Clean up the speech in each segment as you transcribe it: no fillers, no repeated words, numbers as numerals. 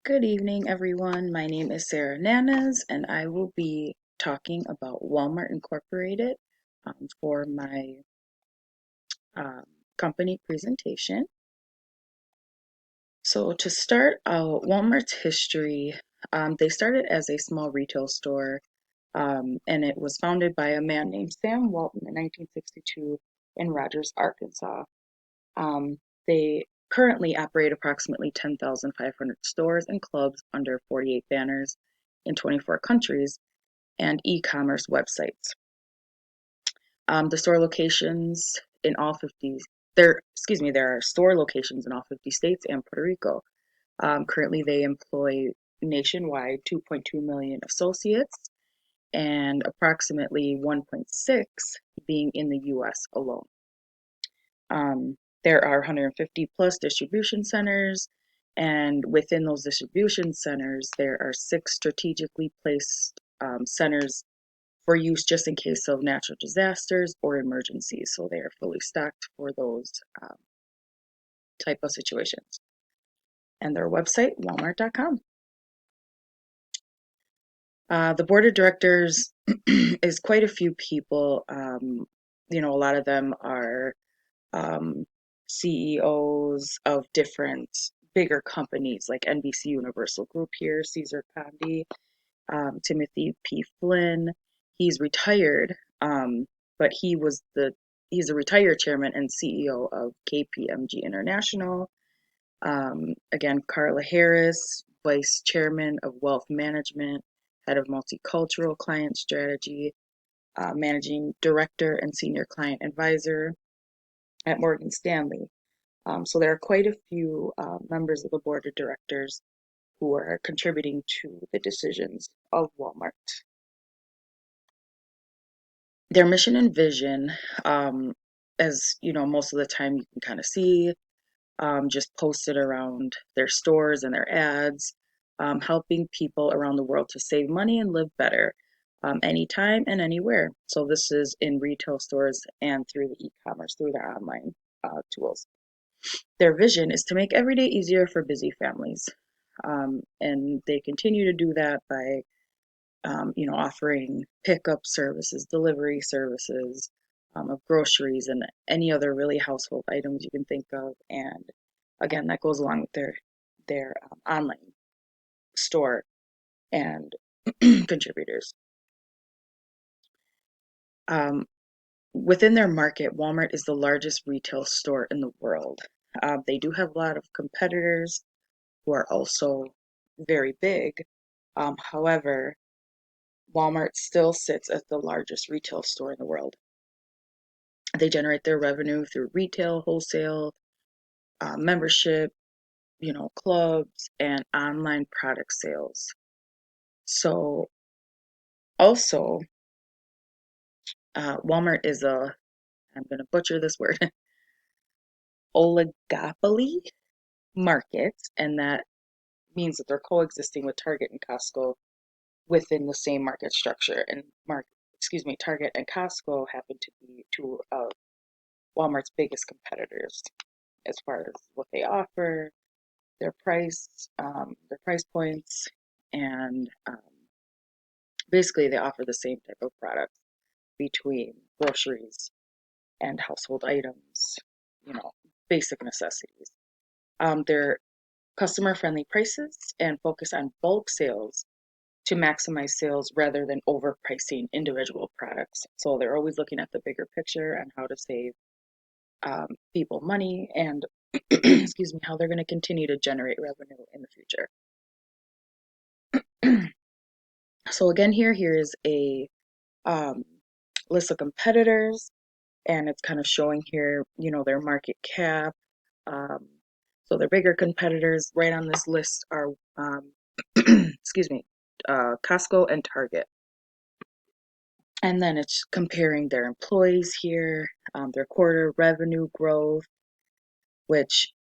Good evening, everyone. My name is Sarah Nanas, and I will be talking about Walmart Incorporated for my um, company presentation. So, to start out, Walmart's history, they started as a small retail store, and it was founded by a man named Sam Walton in 1962 in Rogers, Arkansas. Um, they currently operate approximately 10,500 stores and clubs under 48 banners in 24 countries and e-commerce websites. The store locations in all 50 there are store locations in all 50 states and Puerto Rico. Currently, they employ nationwide 2.2 million associates and approximately 1.6 being in the US alone. There are 150 plus distribution centers, and within those distribution centers, there are six strategically placed centers for use just in case of natural disasters or emergencies. So they are fully stocked for those type of situations. And their website, walmart.com. The board of directors is quite a few people. A lot of them are um, CEOs of different bigger companies like NBC Universal Group here, Caesar Condi, Timothy P. Flynn. He's retired, but he's a retired chairman and CEO of KPMG International. Again, Carla Harris, vice chairman of Wealth Management, head of multicultural client strategy, managing director and senior client advisor at Morgan Stanley. So there are quite a few members of the board of directors who are contributing to the decisions of Walmart. Their mission and vision, as you know, most of the time you can kind of see just posted around their stores and their ads, helping people around the world to save money and live better anytime and anywhere. So this is in retail stores and through the e-commerce, through their online tools. Their vision is to make every day easier for busy families. And they continue to do that by, offering pickup services, delivery services of groceries and any other really household items you can think of. And again, that goes along with their online store and contributors. Um, Within their market, Walmart is the largest retail store in the world. They do have a lot of competitors who are also very big. However, Walmart still sits as the largest retail store in the world. They generate their revenue through retail, wholesale, membership, clubs, and online product sales. So also, Walmart is I'm going to butcher this word, oligopoly market, and that means that they're coexisting with Target and Costco within the same market structure. And Target and Costco happen to be two of Walmart's biggest competitors as far as what they offer, their price points, and basically they offer the same type of product between groceries and household items, you know, basic necessities. They're customer friendly prices and focus on bulk sales to maximize sales rather than overpricing individual products. So they're always looking at the bigger picture and how to save people money and excuse me, how they're going to continue to generate revenue in the future. So again, here is a um, list of competitors, and it's kind of showing here, their market cap. Um, so their bigger competitors right on this list are, excuse me, Costco and Target. And then it's comparing their employees here, their quarter revenue growth, which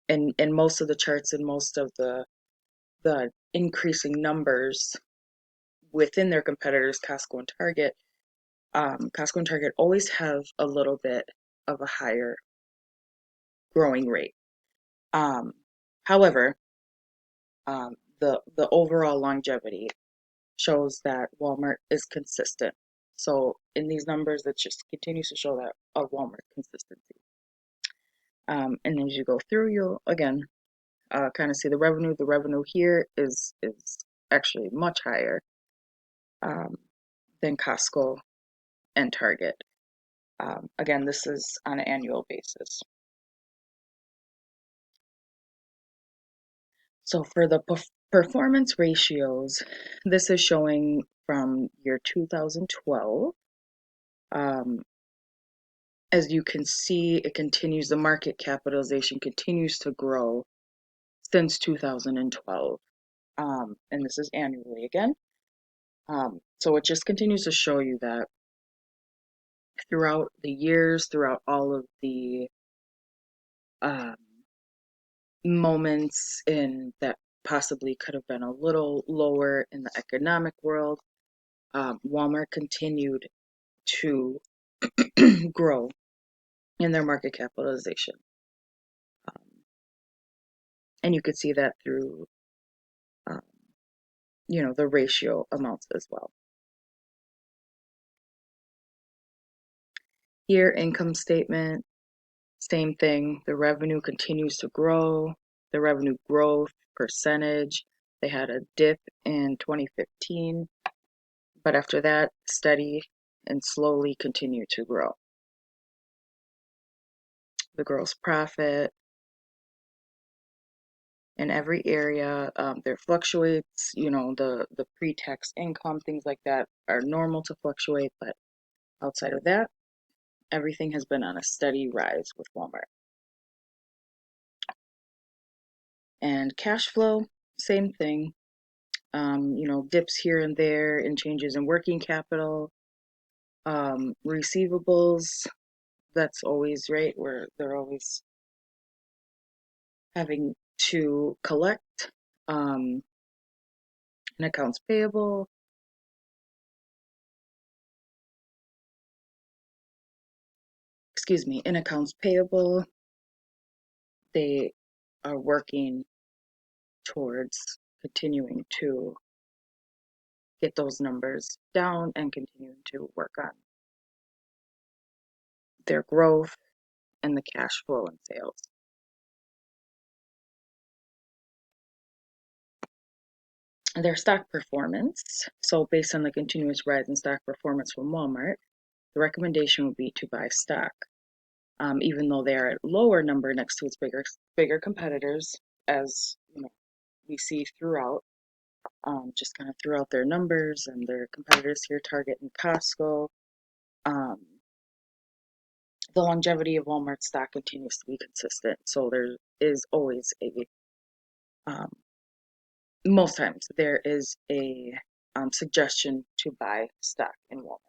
in most of the charts and most of the increasing numbers within their competitors, Costco and Target always have a little bit of a higher growing rate. Um, However, The overall longevity shows that Walmart is consistent. So in these numbers, it just continues to show that a Walmart consistency. And as you go through, you'll again kind of see the revenue. The revenue here is actually much higher um, than Costco and Target. Again, this is on an annual basis. So for the performance ratios, this is showing from year 2012. Um, as you can see, it continues, the market capitalization continues to grow since 2012. And this is annually again. So it just continues to show you that throughout the years, throughout all of the um, moments in that possibly could have been a little lower in the economic world, Walmart continued to grow in their market capitalization. Um, and you could see that through, um, the ratio amounts as well. Here, income statement, same thing. The revenue continues to grow. The revenue growth percentage, they had a dip in 2015, but after that, steady and slowly continue to grow. The gross profit in every area, there fluctuates, the pre-tax income, things like that are normal to fluctuate, but outside of that, everything has been on a steady rise with Walmart. And cash flow, same thing. Dips here and there in changes in working capital, receivables, that's always right, where they're always having to collect, and accounts payable. Excuse me, in accounts payable, they are working towards continuing to get those numbers down and continuing to work on their growth and the cash flow and sales. Their stock performance. So based on the continuous rise in stock performance from Walmart, the recommendation would be to buy stock, even though they are at lower number next to its bigger competitors, as we see throughout, just kind of throughout their numbers and their competitors here, Target and Costco. Um, the longevity of Walmart stock continues to be consistent, so there is always um, most times there is a suggestion to buy stock in Walmart.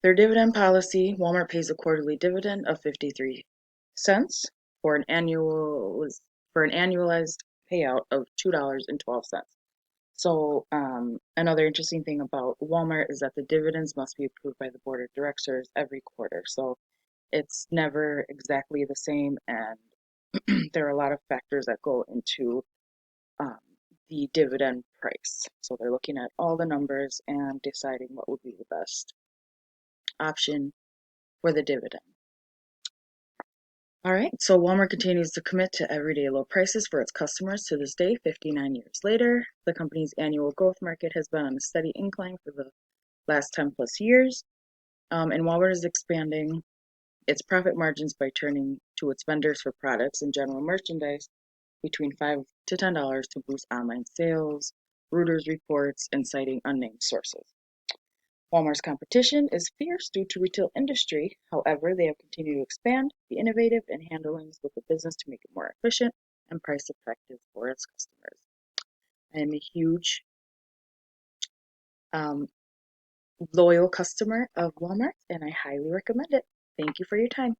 Their dividend policy, Walmart pays a quarterly dividend of 53 cents for an annualized payout of $2.12. So another interesting thing about Walmart is that the dividends must be approved by the board of directors every quarter. So it's never exactly the same, and there are a lot of factors that go into um, the dividend price. So they're looking at all the numbers and deciding what would be the best option for the dividend. All right, so Walmart continues to commit to everyday low prices for its customers to this day, 59 years later. The company's annual growth market has been on a steady incline for the last 10 plus years, and Walmart is expanding its profit margins by turning to its vendors for products and general merchandise between $5 to $10 to boost online sales, Reuters reports, and citing unnamed sources. Walmart's competition is fierce due to retail industry. However, they have continued to expand, be innovative, and handle things with the business to make it more efficient and price effective for its customers. I am a huge um, loyal customer of Walmart, and I highly recommend it. Thank you for your time.